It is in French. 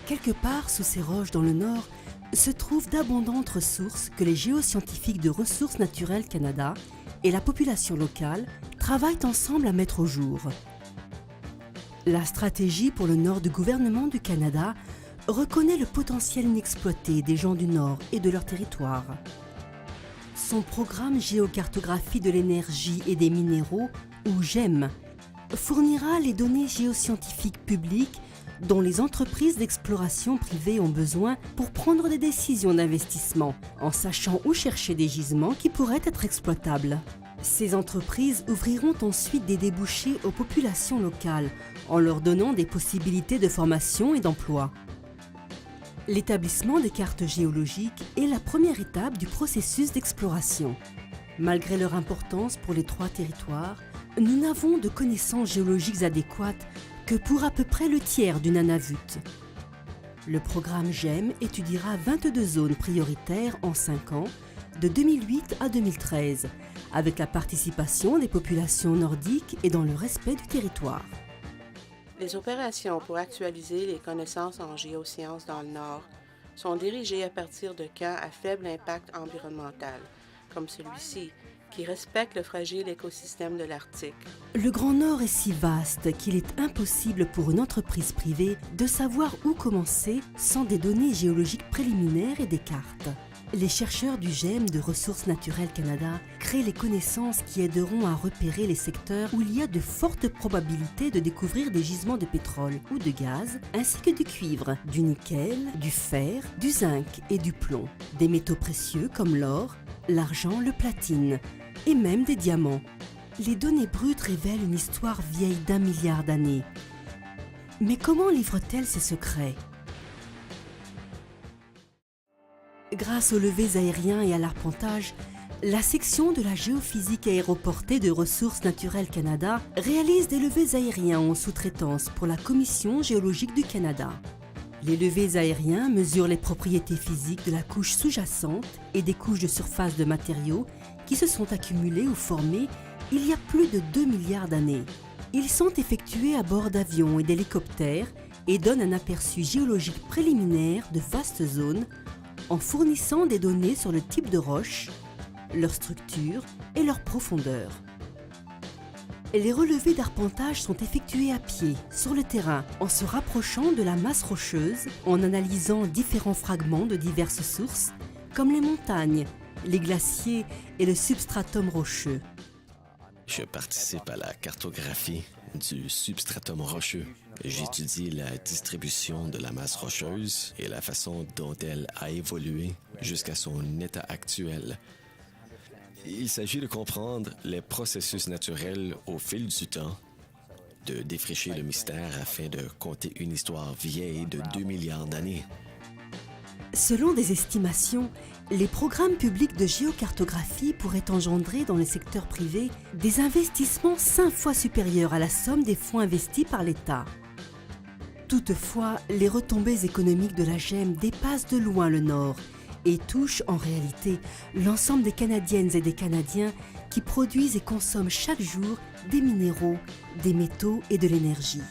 Quelque part sous ces roches dans le nord se trouvent d'abondantes ressources que les géoscientifiques de Ressources naturelles Canada et la population locale travaillent ensemble à mettre au jour. La stratégie pour le nord du gouvernement du Canada reconnaît le potentiel inexploité des gens du Nord et de leur territoire. Son programme Géocartographie de l'énergie et des minéraux, ou GEM, fournira les données géoscientifiques publiques dont les entreprises d'exploration privées ont besoin pour prendre des décisions d'investissement, en sachant où chercher des gisements qui pourraient être exploitables. Ces entreprises ouvriront ensuite des débouchés aux populations locales, en leur donnant des possibilités de formation et d'emploi. L'établissement des cartes géologiques est la première étape du processus d'exploration. Malgré leur importance pour les trois territoires, nous n'avons de connaissances géologiques adéquates que pour à peu près le tiers du Nunavut. Le programme GEM étudiera 22 zones prioritaires en 5 ans, de 2008 à 2013, avec la participation des populations nordiques et dans le respect du territoire. Les opérations pour actualiser les connaissances en géosciences dans le Nord sont dirigées à partir de camps à faible impact environnemental, comme celui-ci, qui respecte le fragile écosystème de l'Arctique. Le Grand Nord est si vaste qu'il est impossible pour une entreprise privée de savoir où commencer sans des données géologiques préliminaires et des cartes. Les chercheurs du GEM de Ressources naturelles Canada créent les connaissances qui aideront à repérer les secteurs où il y a de fortes probabilités de découvrir des gisements de pétrole ou de gaz, ainsi que du cuivre, du nickel, du fer, du zinc et du plomb, des métaux précieux comme l'or, l'argent, le platine et même des diamants. Les données brutes révèlent une histoire vieille d'1 milliard d'années. Mais comment livrent-elles ces secrets ? Grâce aux levées aériens et à l'arpentage, la section de la géophysique aéroportée de Ressources naturelles Canada réalise des levées aériens en sous-traitance pour la Commission géologique du Canada. Les levées aériens mesurent les propriétés physiques de la couche sous-jacente et des couches de surface de matériaux qui se sont accumulées ou formées il y a plus de 2 milliards d'années. Ils sont effectués à bord d'avions et d'hélicoptères et donnent un aperçu géologique préliminaire de vastes zones en fournissant des données sur le type de roche, leur structure et leur profondeur. Les relevés d'arpentage sont effectués à pied, sur le terrain, en se rapprochant de la masse rocheuse, en analysant différents fragments de diverses sources, comme les montagnes, les glaciers et le substratum rocheux. Je participe à la cartographie du substratum rocheux. J'étudie la distribution de la masse rocheuse et la façon dont elle a évolué jusqu'à son état actuel. Il s'agit de comprendre les processus naturels au fil du temps, de défricher le mystère afin de conter une histoire vieille de 2 milliards d'années. Selon des estimations, les programmes publics de géocartographie pourraient engendrer dans le secteur privé des investissements 5 fois supérieurs à la somme des fonds investis par l'État. Toutefois, les retombées économiques de la GEM dépassent de loin le Nord et touchent en réalité l'ensemble des Canadiennes et des Canadiens qui produisent et consomment chaque jour des minéraux, des métaux et de l'énergie.